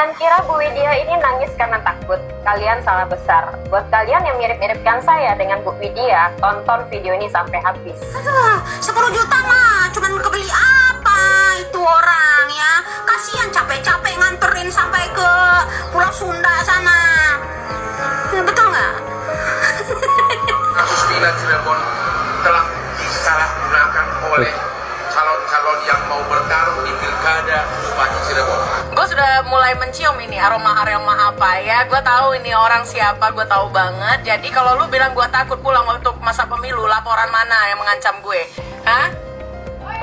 Kalian kira Bu Widya ini nangis karena takut? Kalian salah besar. Buat kalian yang mirip-miripkan saya dengan Bu Widya, tonton video ini sampai habis. Aduh, 10 juta mah cuman kebeli apa itu orang ya. Kasihan capek-capek nganterin sampai ke Pulau Sunda sana. Ya, betul nggak? Kasus Vina Cirebon telah disalahgunakan oleh calon-calon yang mau bertarung di pilkada Bupati Cirebon. Gue sudah mulai mencium ini aroma-aroma apa ya. Gue tahu ini orang siapa, gue tahu banget. Jadi kalau lu bilang gue takut pulang untuk masa pemilu, laporan mana yang mengancam gue? Hah?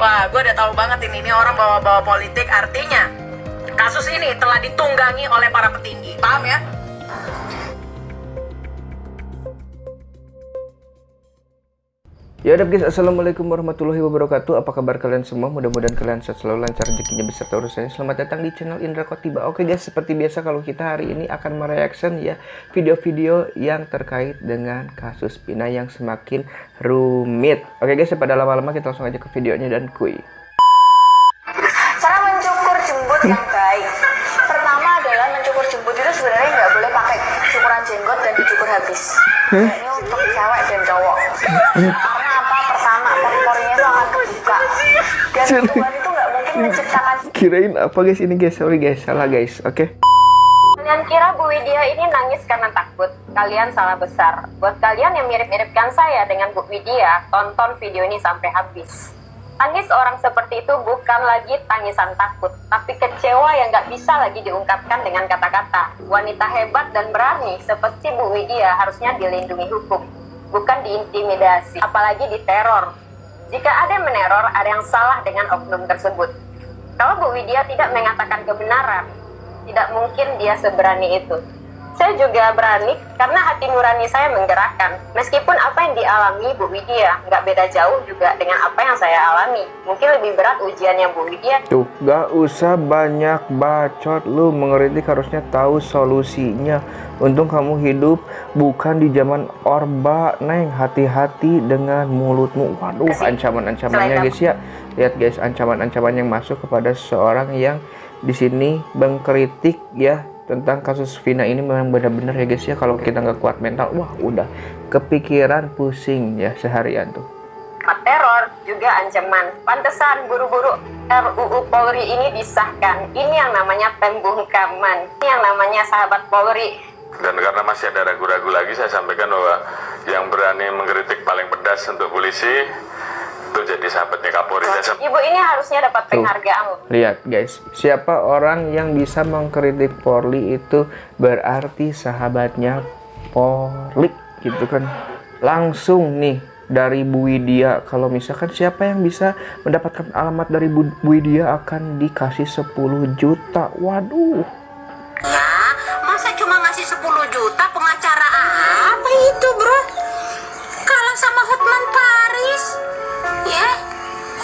Wah, gue udah tahu banget ini orang bawa-bawa politik. Artinya kasus ini telah ditunggangi oleh para petinggi. Paham ya? Ya udah guys, assalamualaikum warahmatullahi wabarakatuh. Apa kabar kalian semua? Mudah-mudahan kalian sehat selalu, lancar rezekinya beserta urusannya. Selamat datang di channel Indra Kotiba. Oke guys, seperti biasa kalau kita hari ini akan mereaction ya video-video yang terkait dengan kasus Vina yang semakin rumit. Oke guys, pada lama-lama kita langsung aja ke videonya dan kuy. Cara mencukur jembut yang baik. Pertama adalah mencukur jembut itu sebenarnya nggak boleh pakai cukuran jenggot dan dicukur habis. Ini untuk cewek dan cowok. Karena apa? Pertama, pori-porinya itu akan terbuka. Dan Tuhan itu nggak mungkin menciptakan. Kirain apa guys ini guys? Sorry guys, salah guys. Oke. Kalian kira Bu Widya ini nangis karena takut? Kalian salah besar. Buat kalian yang mirip-miripkan saya dengan Bu Widya, tonton video ini sampai habis. Tangis orang seperti itu bukan lagi tangisan takut, tapi kecewa yang gak bisa lagi diungkapkan dengan kata-kata. Wanita hebat dan berani seperti Bu Widya harusnya dilindungi hukum, bukan diintimidasi, apalagi diteror. Jika ada yang meneror, ada yang salah dengan oknum tersebut. Kalau Bu Widya tidak mengatakan kebenaran, tidak mungkin dia seberani itu. Saya juga berani karena hati nurani saya menggerakkan. Meskipun apa yang dialami Bu Widya nggak beda jauh juga dengan apa yang saya alami. Mungkin lebih berat ujiannya Bu Widya. Tuh, gak usah banyak bacot. Lu mengkritik harusnya tahu solusinya. Untung kamu hidup bukan di zaman Orba, Neng. Hati-hati dengan mulutmu. Waduh, ancaman-ancamannya guys ya. Lihat guys, ancaman-ancaman yang masuk kepada seseorang yang di sini mengkritik ya tentang kasus Vina ini. Memang benar-benar ya guys ya, kalau kita nggak kuat mental, wah udah kepikiran pusing ya seharian tuh. Teror juga ancaman. Pantesan buru-buru RUU Polri ini disahkan. Ini yang namanya pembungkaman. Ini yang namanya sahabat Polri. Dan karena masih ada ragu-ragu lagi, saya sampaikan bahwa yang berani mengkritik paling pedas untuk polisi itu jadi sahabatnya Kapolri. Ibu ini harusnya dapat penghargaan. Lihat guys, siapa orang yang bisa mengkritik Polri itu berarti sahabatnya Polri gitu kan. Langsung nih dari Bu Widya, kalau misalkan siapa yang bisa mendapatkan alamat dari Bu Widya akan dikasih 10 juta. Waduh. Ya, masa cuma ngasih 10 juta pengacara apa itu bro? Kalah sama Hotman Paris. Ya,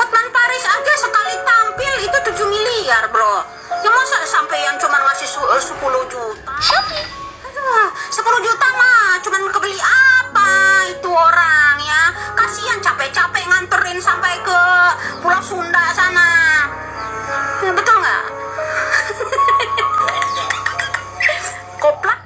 Hotman Paris aja sekali tampil itu 7 miliar bro. Ya masa sampai yang cuma ngasih 10 juta? Aduh, 10 juta mah cuman kebeli apa itu orang ya. Kasihan capek-capek nganterin sampai ke Pulau Sunda sana. Ya, betul nggak? Koplak.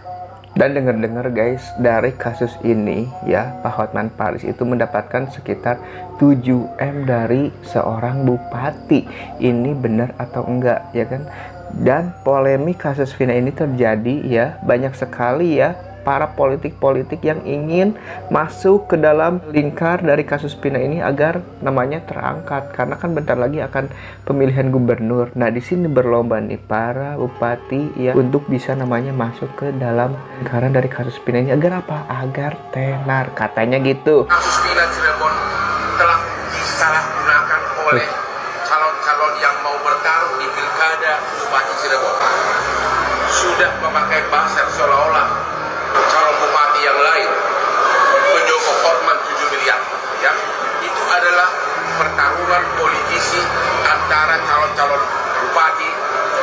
Dan dengar-dengar guys, dari kasus ini ya, Pak Hotman Paris itu mendapatkan sekitar 7M dari seorang bupati. Ini benar atau enggak ya kan? Dan polemik kasus Vina ini terjadi ya, banyak sekali ya para politik-politik yang ingin masuk ke dalam lingkar dari kasus Vina ini agar namanya terangkat, karena kan bentar lagi akan pemilihan gubernur. Nah di sini berlomba nih para bupati ya untuk bisa namanya masuk ke dalam lingkaran dari kasus Vina ini agar apa? Agar tenar, katanya gitu. Kasus Vina Cirebon telah disalahgunakan oleh calon-calon yang mau bertarung di pilkada Bupati Cirebon. Sudah memakai bahasa seolah-olah calon bupati yang lain menyokong Hotman 7 miliar ya. Itu adalah pertarungan politisi antara calon-calon bupati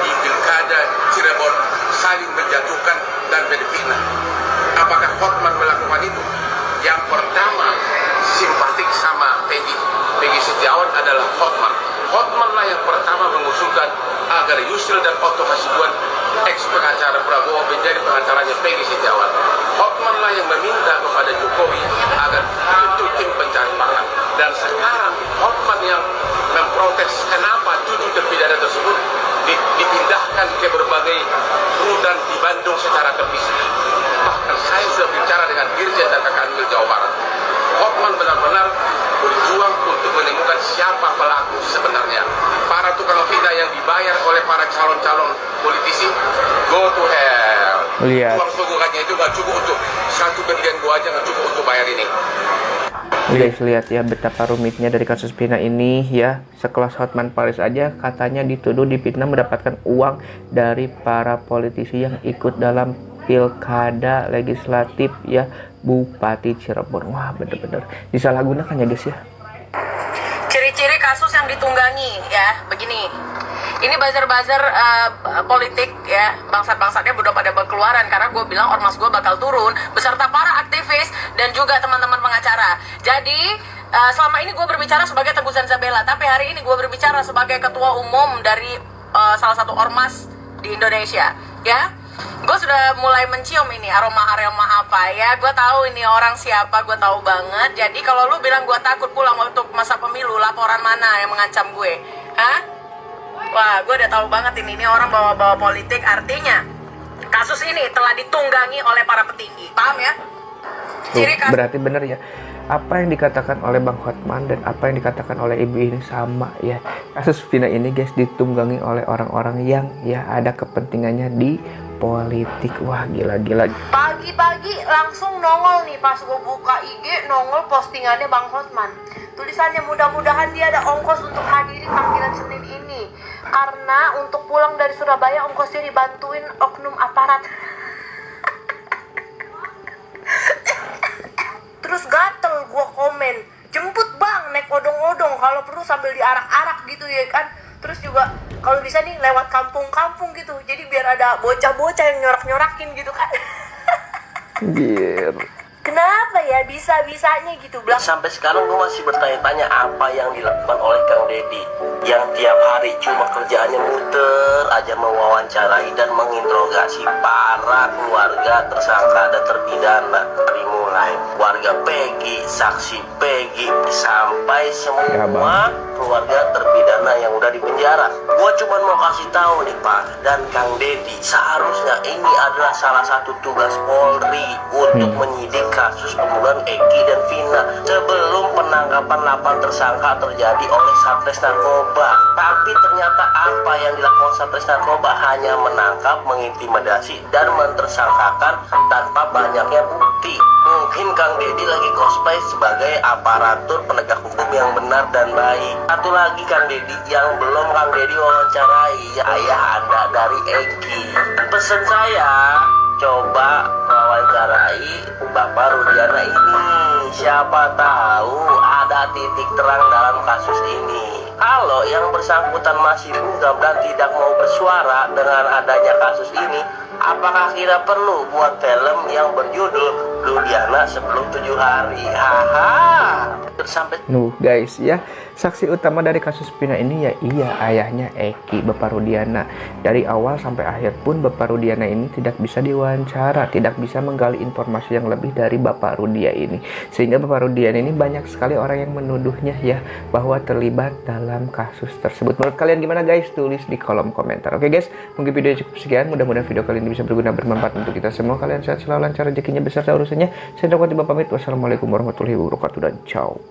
di pilkada Cirebon saling menjatuhkan dan berfitnah. Apakah Hotman melakukan itu? Yang pertama simpatik sama Peggy Setiawan adalah Hotman. Hotman lah yang pertama mengusulkan agar Yusril dan Otto Hasibuan disebarkan ke berbagai rudan di Bandung secara terpisah. Bahkan saya sudah bicara dengan Dirjen dan Kakanwil Jawa Barat. Hotman benar-benar berjuang untuk menemukan siapa pelaku sebenarnya. Para tukang fitnah yang dibayar oleh para calon-calon politisi, go to hell. Lihat. Uang sogokannya itu nggak cukup untuk satu berlian gua aja, nggak cukup untuk bayar ini. Guys, lihat ya betapa rumitnya dari kasus Vina ini ya. Sekelas Hotman Paris aja katanya dituduh difitnah mendapatkan uang dari para politisi yang ikut dalam pilkada legislatif ya Bupati Cirebon. Wah, bener-bener disalahgunakan ya guys ya. Ciri-ciri kasus yang ditunggangi ya begini. Ini buzzer-buzzer politik ya, bangsat-bangsatnya udah pada berkeluaran karena gue bilang ormas gue bakal turun beserta para aktivis dan juga teman-teman pengacara. Jadi selama ini gue berbicara sebagai Teguh Zanzabella, tapi hari ini gue berbicara sebagai ketua umum dari salah satu ormas di Indonesia ya. Gue sudah mulai mencium ini aroma-aroma apa ya. Gue tahu ini orang siapa, gue tahu banget. Jadi kalau lu bilang gue takut pulang untuk masa pemilu, laporan mana yang mengancam gue? Hah? Wah, gue udah tahu banget ini orang bawa-bawa politik. Artinya kasus ini telah ditunggangi oleh para petinggi. Paham ya? Berarti bener ya, apa yang dikatakan oleh Bang Hotman dan apa yang dikatakan oleh ibu ini sama ya. Kasus Vina ini guys ditunggangi oleh orang-orang yang ya ada kepentingannya di politik. Wah, gila-gila. Pagi-pagi langsung nongol nih pas gue buka IG, nongol postingannya Bang Hotman. Tulisannya mudah-mudahan dia ada ongkos untuk hadiri panggilan Senin ini. Karena untuk pulang dari Surabaya ongkosnya dibantuin oknum aparat. Terus gatel gue komen, jemput bang, naik odong-odong, kalau perlu sambil diarak-arak gitu ya kan. Terus juga kalau bisa nih lewat kampung-kampung gitu, jadi biar ada bocah-bocah yang nyorak-nyorakin gitu kan. Gir. Kenapa ya bisa-bisanya gitu Bang? Sampai sekarang gue masih bertanya-tanya apa yang dilakukan oleh Kang Deddy yang tiap hari cuma kerjaannya muter aja mewawancarai dan menginterogasi para keluarga tersangka dan terpidana, dari mulai warga Peggy, saksi Peggy, sampai semua keluarga terpidana yang udah di penjara. Gue cuma mau kasih tahu nih Pak dan Kang Deddy, seharusnya ini adalah salah satu tugas Polri untuk menyidik kasus pembunuhan Eki dan Vina sebelum penangkapan 8 tersangka terjadi oleh Satres Narkoba. Tapi ternyata apa yang dilakukan Satres Narkoba hanya menangkap, mengintimidasi, dan mentersangkakan tanpa banyaknya bukti. Mungkin Kang Deddy lagi cosplay sebagai aparatur penegak hukum yang benar dan baik. Satu lagi Kang Deddy yang belum Kang Deddy wawancarai, ayah Anda dari Eki. Dan pesan saya, coba wawancarai Bapak Rudiana ini. Siapa tahu ada titik terang dalam kasus ini. Kalau yang bersangkutan masih bungkam dan tidak mau bersuara dengan adanya kasus ini, apakah kira perlu buat film yang berjudul Rudiana sebelum 7 hari? Haha. Sampai Guys ya, saksi utama dari kasus Vina ini ya ayahnya Eki, Bapak Rudiana. Dari awal sampai akhir pun Bapak Rudiana ini tidak bisa diwawancara, tidak bisa menggali informasi yang lebih dari Bapak Rudia ini. Sehingga Bapak Rudiana ini banyak sekali orang yang menuduhnya ya bahwa terlibat dalam kasus tersebut. Menurut kalian gimana guys? Tulis di kolom komentar. Oke guys, mungkin video cukup sekian. Mudah-mudahan video kali ini bisa berguna, bermanfaat untuk kita semua. Kalian sehat selalu, lancar rezekinya, besar urusannya. Saya Dr. Tiba pamit. Wassalamualaikum warahmatullahi wabarakatuh dan ciao.